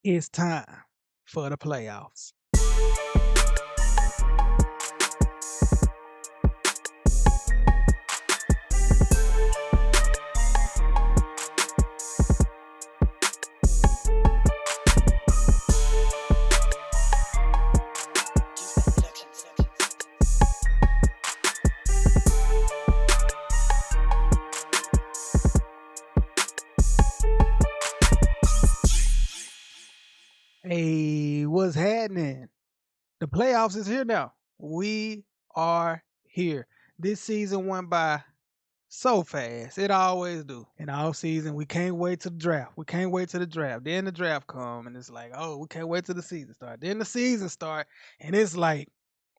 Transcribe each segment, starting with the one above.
It's time for the playoffs. Hey, what's happening? The playoffs is here now. We are here. This season went by so fast. It always do. In the off season, we can't wait to the draft. We can't wait to the draft. Then the draft come and it's like, oh, we can't wait till the season start. Then the season start and it's like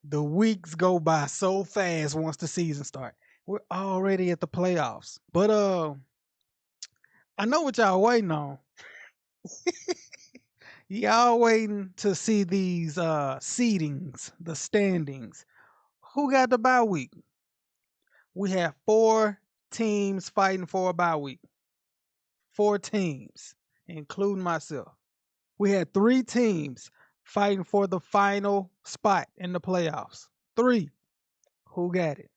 the weeks go by so fast once the season start. We're already at the playoffs. But I know what y'all waiting on. Y'all waiting to see these seedings, the standings. Who got the bye week? We have four teams fighting for a bye week. Four teams, including myself. We had three teams fighting for the final spot in the playoffs. Three. Who got it?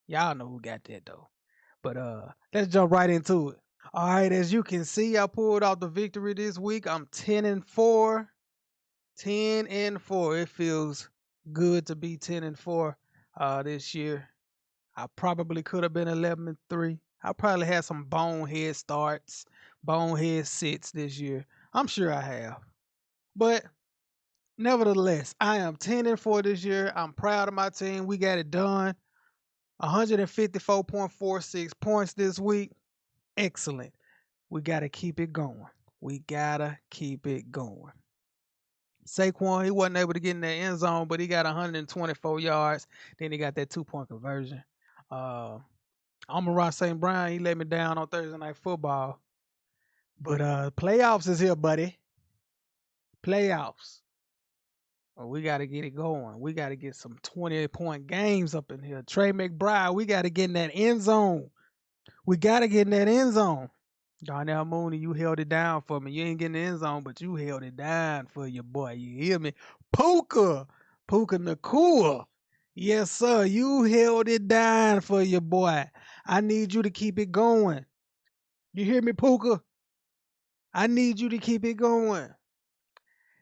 Y'all know who got that though. But let's jump right into it. All right, as you can see, I pulled out the victory this week. I'm 10-4. 10-4. It feels good to be 10-4 this year. I probably could have been 11-3. I probably had some bonehead starts, bonehead sits this year. I'm sure I have. But nevertheless, I am 10-4 this year. I'm proud of my team. We got it done. 154.46 points this week. Excellent. We got to keep it going. We got to keep it going. Saquon, he wasn't able to get in the end zone, but he got 124 yards. Then he got that 2-point conversion. Amon-Ra St. Brown, he let me down on Thursday Night Football. But playoffs is here, buddy. Playoffs. Well, we got to get it going. We got to get some 20-point games up in here. Trey McBride, we got to get in that end zone. We got to get in that end zone. Darnell Mooney, you held it down for me. You ain't getting the end zone, but you held it down for your boy. You hear me? Puka Nacua. Yes, sir. You held it down for your boy. I need you to keep it going. You hear me, Puka? I need you to keep it going.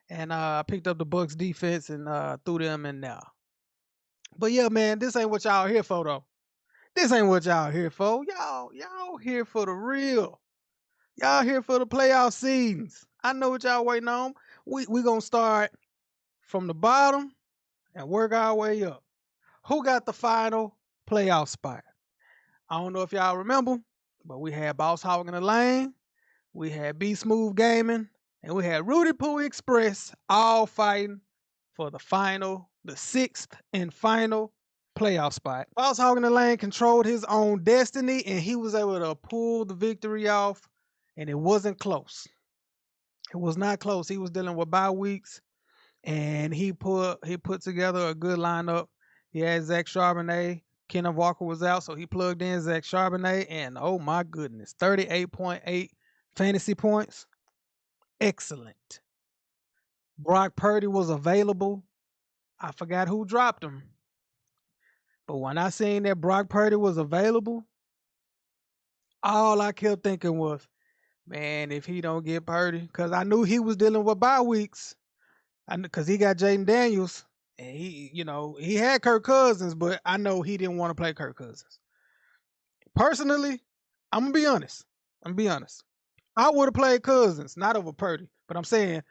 And I picked up the Bucks defense and threw them in there. But yeah, man, this ain't what y'all here for though. This ain't what y'all here for. Y'all here for the real. Y'all here for the playoff seasons. I know what y'all waiting on. We gonna start from the bottom and work our way up. Who got the final playoff spot? I don't know if y'all remember, but we had Boss Hog in the Lane, we had B Smooth Gaming, and we had Rudy Poo Express all fighting for the sixth and final playoff spot. Boss Hog in the Lane controlled his own destiny and he was able to pull the victory off, and it wasn't close. It was not close. He was dealing with bye weeks, and he put together a good lineup. He had Zach Charbonnet. Kenneth Walker was out, so he plugged in Zach Charbonnet, and oh my goodness, 38.8 fantasy points. Excellent. Brock Purdy was available. I forgot who dropped him. But when I seen that Brock Purdy was available, all I kept thinking was, man, if he don't get Purdy, because I knew he was dealing with bye weeks. Because he got Jaden Daniels, and he had Kirk Cousins, but I know he didn't want to play Kirk Cousins. Personally, I'm gonna be honest. I would have played Cousins, not over Purdy. But I'm saying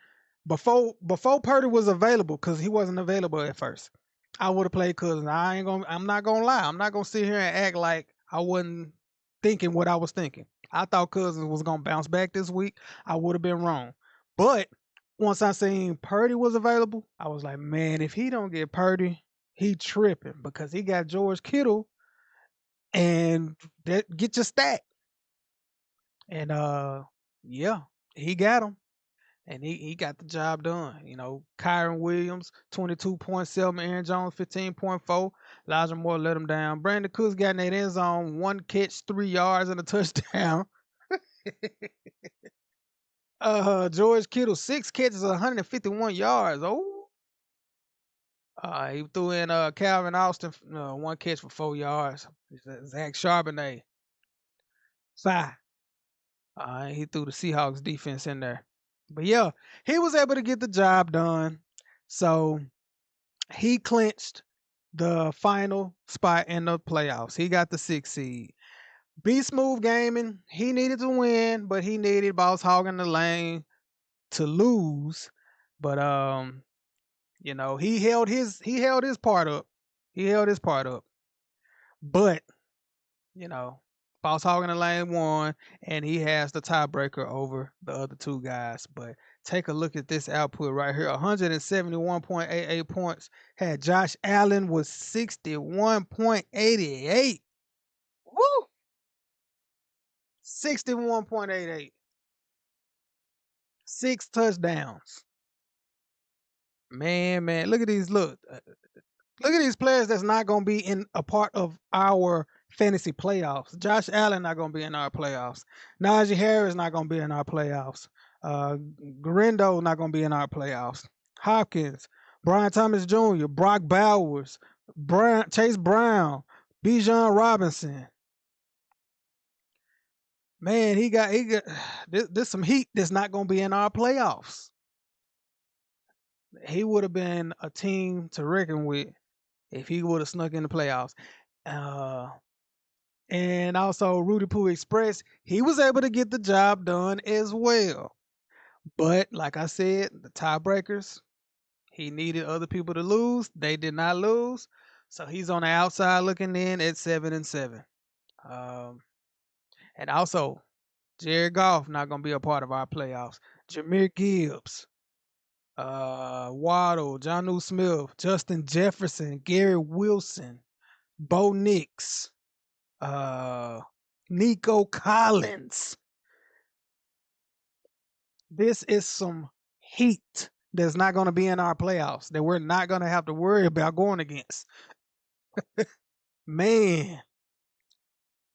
before Purdy was available, because he wasn't available at first, I would have played Cousins. I'm not gonna lie. I'm not gonna sit here and act like I wasn't thinking what I was thinking. I thought Cousins was gonna bounce back this week. I would have been wrong. But once I seen Purdy was available, I was like, man, if he don't get Purdy, he tripping because he got George Kittle and that get your stack. And yeah, he got him. And he got the job done. Kyron Williams, 22.7, Aaron Jones, 15.4. Elijah Moore let him down. Brandon Cooks got in that end zone, 1 catch, 3 yards, and a touchdown. George Kittle, 6 catches, 151 yards. Oh, he threw in Calvin Austin, 1 catch for 4 yards. Zach Charbonnet, 5. He threw the Seahawks defense in there. But yeah, he was able to get the job done. So he clinched the final spot in the playoffs. He got the 6th seed. Be Smooth Gaming, he needed to win, but he needed Boss Hog in the lane to lose. But he held his part up. He held his part up. But, you know, Boss Hog in the lane won, and he has the tiebreaker over the other 2 guys. But take a look at this output right here. 171.88 points. Had Josh Allen with 61.88. Woo! 61.88. 6 touchdowns. Man, look at these. Look at these players that's not going to be in a part of our fantasy playoffs. Josh Allen not going to be in our playoffs. Najee Harris not going to be in our playoffs. Garindo not going to be in our playoffs. Hopkins, Brian Thomas Jr., Brock Bowers, Chase Brown, Bijan Robinson. Man, he got there's some heat that's not going to be in our playoffs. He would have been a team to reckon with if he would have snuck in the playoffs. And also Rudy Poo Express, he was able to get the job done as well. But like I said, the tiebreakers, he needed other people to lose. They did not lose. So he's on the outside looking in at 7-7. And also, Jared Goff not going to be a part of our playoffs. Jahmyr Gibbs, Waddle, Jonnu Smith, Justin Jefferson, Gary Wilson, Bo Nix, Nico Collins. This is some heat that's not going to be in our playoffs that we're not going to have to worry about going against. Man.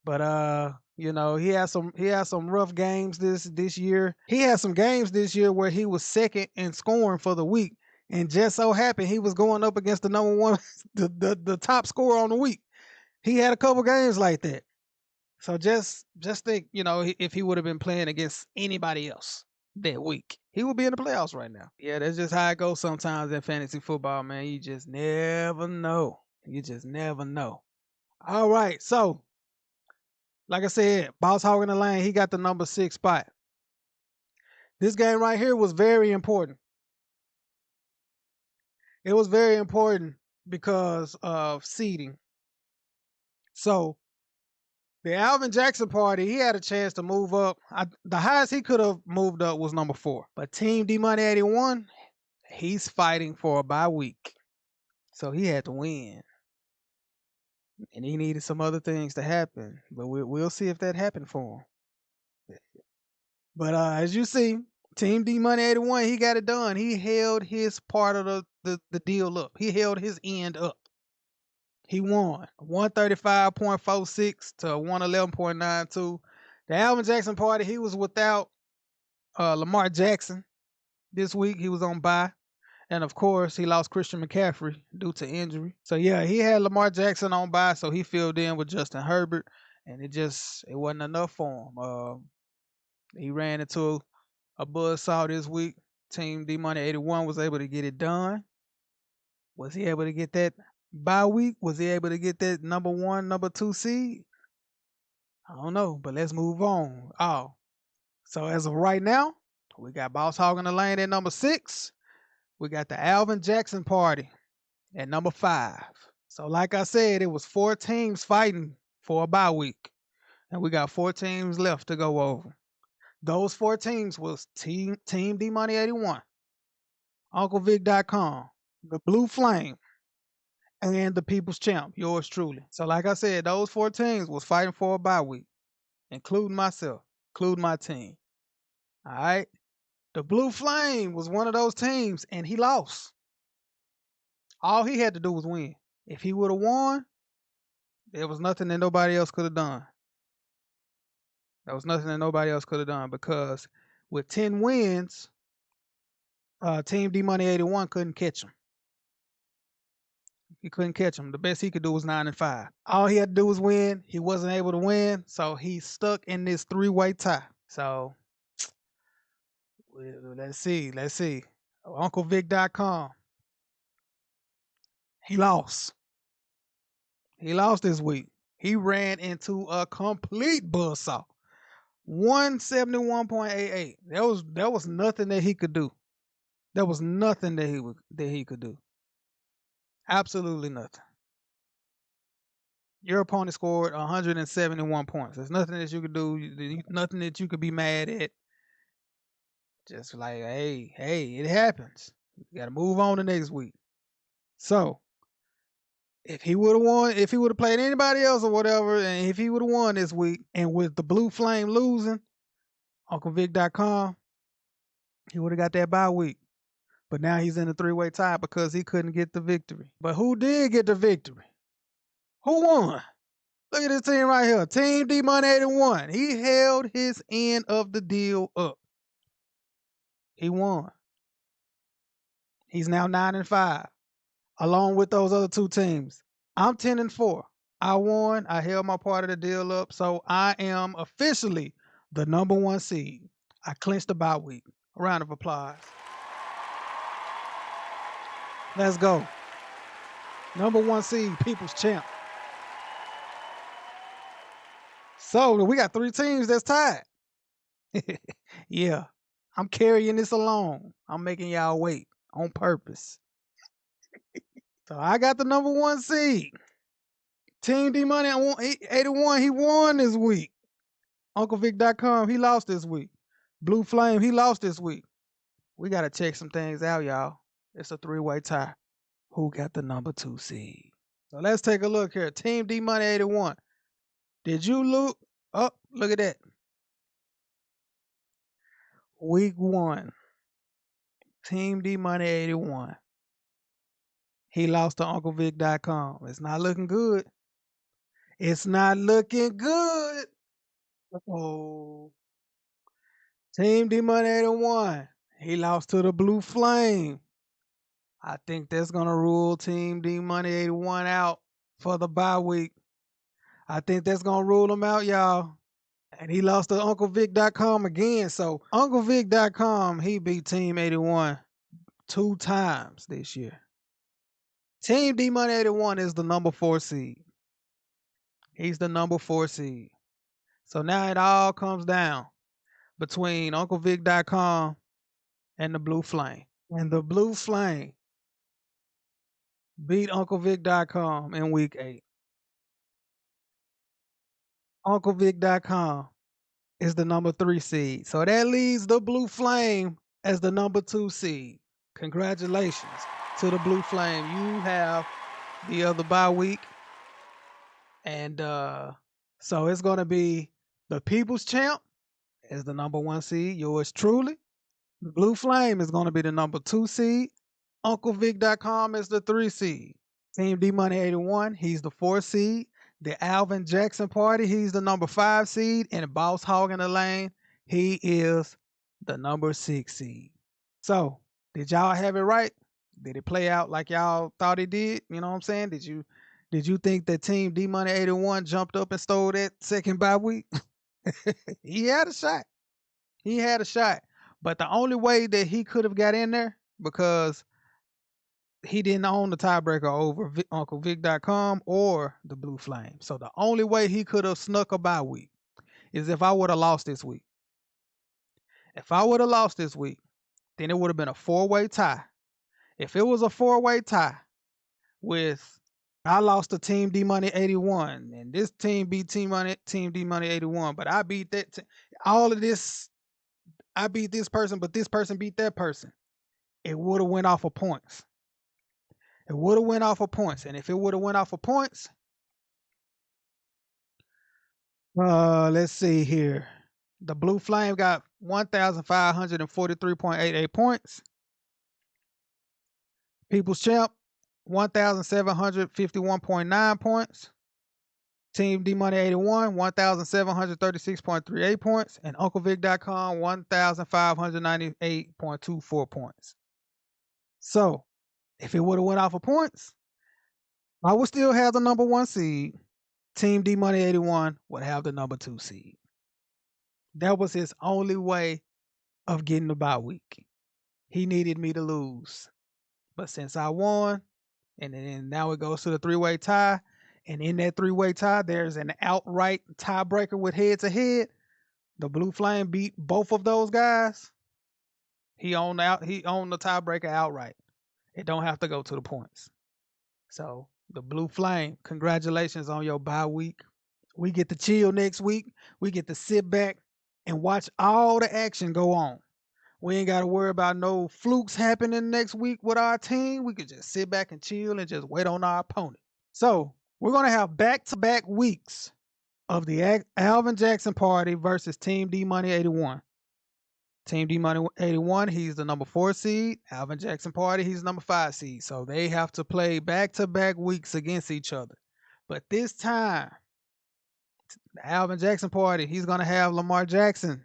But he had some rough games this year. He had some games this year where he was second in scoring for the week, and just so happened he was going up against the number one, the top scorer on the week. He had a couple games like that. So just think, if he would have been playing against anybody else that week, he would be in the playoffs right now. Yeah, that's just how it goes sometimes in fantasy football, man. You just never know. All right, so like I said, Boss Hog in the lane, he got the number 6 spot. This game right here was very important. It was very important because of seeding. So the Alvin Jackson party, he had a chance to move up. The highest he could have moved up was number 4. But Team D Money 81, he's fighting for a bye week. So he had to win. And he needed some other things to happen. But we'll see if that happened for him. But as you see, Team D Money 81, he got it done. He held his part of the deal up. He held his end up. He won 135.46 to 111.92. The Alvin Jackson party, he was without Lamar Jackson this week. He was on bye. And of course, he lost Christian McCaffrey due to injury. So yeah, he had Lamar Jackson on bye, so he filled in with Justin Herbert, and it wasn't enough for him. He ran into a buzzsaw this week. Team D Money 81 was able to get it done. Was he able to get that bye week? Was he able to get that number 1, number 2 seed? I don't know, but let's move on. So as of right now, we got Boss Hog in the lane at number 6. We got the Alvin Jackson party at number 5. So like I said, it was 4 teams fighting for a bye week. And we got 4 teams left to go over. Those 4 teams was Team D Money 81, UncleVic.com, the Blue Flame, and the People's Champ, yours truly. So like I said, those 4 teams was fighting for a bye week, including myself, including my team. All right. The Blue Flame was one of those teams, and he lost. All he had to do was win. If he would have won, there was nothing that nobody else could have done. There was nothing that nobody else could have done because with 10 wins, Team D Money 81 couldn't catch him. He couldn't catch him. The best he could do was 9-5. All he had to do was win. He wasn't able to win, so he's stuck in this 3-way tie. So let's see. UncleVic.com. He lost. He lost this week. He ran into a complete buzzsaw. 171.88. There was nothing that he could do. There was nothing that he could do. Absolutely nothing. Your opponent scored 171 points. There's nothing that you could do. Nothing that you could be mad at. Just like, hey, it happens. You got to move on to next week. So, if he would have won, if he would have played anybody else or whatever, and if he would have won this week, and with the Blue Flame losing, UncleVic.com, he would have got that bye week. But now he's in a 3-way tie because he couldn't get the victory. But who did get the victory? Who won? Look at this team right here. Team D Money 81. He held his end of the deal up. He won. He's now 9-5, along with those other two teams. I'm 10-4. I won. I held my part of the deal up. So I am officially the #1 seed. I clinched the bye week. A round of applause. Let's go. #1 seed, People's Champ. So we got 3 teams that's tied. Yeah, I'm carrying this along. I'm making y'all wait on purpose. So I got the #1 seed. Team D Money 81, he won this week. UncleVic.com, he lost this week. Blue Flame, he lost this week. We got to check some things out, y'all. It's a 3-way tie. Who got the #2 seed? So let's take a look here. Team D Money 81. Did you look? Oh, look at that. Week 1. Team D Money 81. He lost to UncleVic.com. It's not looking good. It's not looking good. Oh. Team D Money 81. He lost to the Blue Flame. I think that's going to rule Team D Money 81 out for the bye week. I think that's going to rule him out, y'all. And he lost to UncleVic.com again. So UncleVic.com, he beat Team 81 2 times this year. Team D Money 81 is the #4 seed. He's the #4 seed. So now it all comes down between UncleVic.com and the Blue Flame. And the Blue Flame beat UncleVic.com in week 8. UncleVic.com is the #3 seed. So that leaves the Blue Flame as the #2 seed. Congratulations to the Blue Flame. You have the other bye week. And so it's going to be the People's Champ as the #1 seed. Yours truly. The Blue Flame is going to be the #2 seed. UncleVic.com is the 3 seed. Team D Money 81, he's the 4 seed. The Alvin Jackson Party, he's the #5 seed. And Boss Hog in the Lane, he is the #6 seed. So, did y'all have it right? Did it play out like y'all thought it did? You know what I'm saying? Did you think that Team D Money 81 jumped up and stole that second bye week? He had a shot. He had a shot. But the only way that he could have got in there, because he didn't own the tiebreaker over UncleVic.com or the Blue Flame. So the only way he could have snuck a bye week is if I would have lost this week. If I would have lost this week, then it would have been a 4-way tie. If it was a 4-way tie with I lost to Team D Money 81 and this team beat Team D Money 81, but I beat that all of this, I beat this person, but this person beat that person. It would have went off of points. It would have went off of points. And if it would have went off of points, let's see here. The Blue Flame got 1,543.88 points. People's Champ, 1,751.9 points. Team D Money 81, 1,736.38 points, and UncleVic.com, 1,598.24 points. So, if it would have went off of points, I would still have the number 1 seed. Team D Money 81 would have the number 2 seed. That was his only way of getting the bye week. He needed me to lose. But since I won, and then now it goes to the 3-way tie, and in that 3-way tie, there's an outright tiebreaker with head-to-head. The Blue Flame beat both of those guys. He owned the tiebreaker outright. It don't have to go to the points. So the Blue Flame, congratulations on your bye week. We get to chill next week. We get to sit back and watch all the action go on. We ain't got to worry about no flukes happening next week with our team. We could just sit back and chill and just wait on our opponent. So we're going to have back-to-back weeks of the Alvin Jackson Party versus Team D Money 81. Team D Money 81, he's the number 4 seed. Alvin Jackson Party, he's the number 5 seed. So they have to play back-to-back weeks against each other. But this time, the Alvin Jackson Party, he's going to have Lamar Jackson.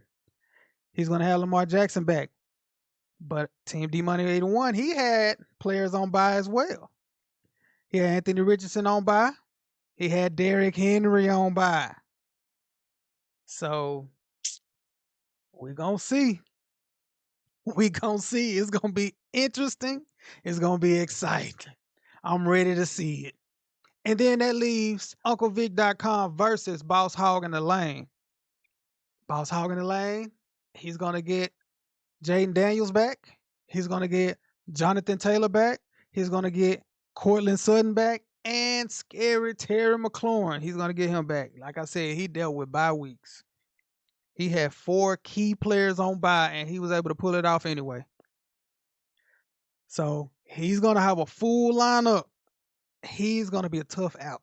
He's going to have Lamar Jackson back. But Team D Money 81, he had players on bye as well. He had Anthony Richardson on bye. He had Derrick Henry on bye. So we're going to see. We're going to see. It's going to be interesting. It's going to be exciting. I'm ready to see it. And then that leaves UncleVic.com versus Boss Hog in the Lane. Boss Hog in the Lane, he's going to get Jaden Daniels back. He's going to get Jonathan Taylor back. He's going to get Cortland Sutton back. And Scary Terry McLaurin. He's going to get him back. Like I said, he dealt with bye weeks. He had 4 key players on bye, and he was able to pull it off anyway. So he's going to have a full lineup. He's going to be a tough out.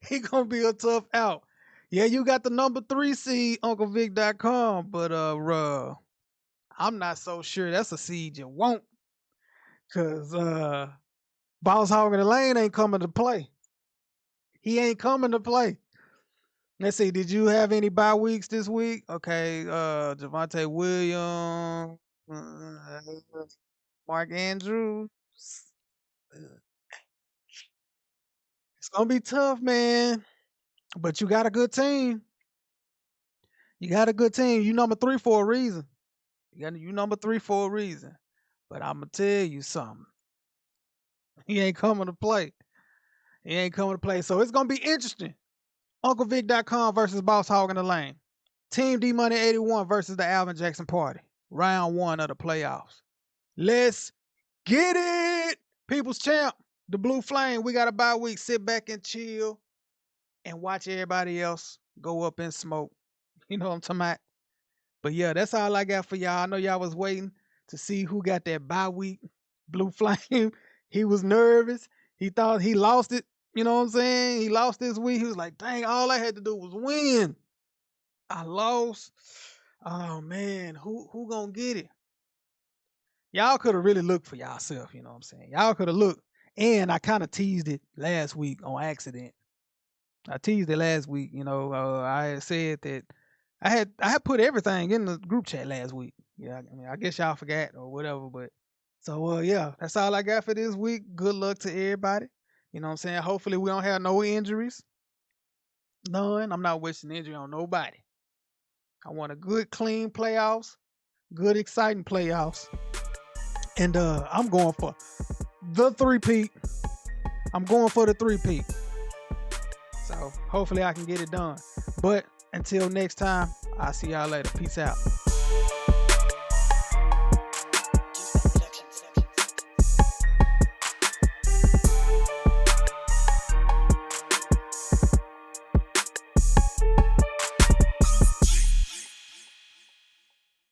He's going to be a tough out. Yeah, you got the number 3 seed, UncleVic.com, but I'm not so sure that's a seed you want. Because Boss Hog in the Lane ain't coming to play. He ain't coming to play. Let's see, did you have any bye weeks this week? Okay, Javonte Williams, Mark Andrews. It's going to be tough, man. But you got a good team. You got a good team. You number 3 for a reason. You number 3 for a reason. But I'm going to tell you something. He ain't coming to play. He ain't coming to play. So it's going to be interesting. UncleVic.com versus Boss Hog in the Lane. Team D Money 81 versus the Alvin Jackson Party. Round 1 of the playoffs. Let's get it. People's Champ, the Blue Flame. We got a bye week. Sit back and chill and watch everybody else go up in smoke. You know what I'm talking about? But yeah, that's all I got for y'all. I know y'all was waiting to see who got that bye week. Blue Flame, he was nervous. He thought he lost it. You know what I'm saying? He lost this week. He was like, dang, all I had to do was win. I lost. Oh, man, who gonna get it? Y'all could have really looked for y'allself, you know what I'm saying? Y'all could have looked. And I kind of teased it last week on accident. I teased it last week, you know. I had said that I had put everything in the group chat last week. Yeah, I mean, I guess y'all forgot or whatever, but so yeah, that's all I got for this week. Good luck to everybody. You know what I'm saying? Hopefully we don't have no injuries. None. I'm not wishing injury on nobody. I want a good, clean playoffs, good, exciting playoffs. And I'm going for the 3-peat. I'm going for the 3-peat. So hopefully I can get it done. But until next time, I'll see y'all later. Peace out.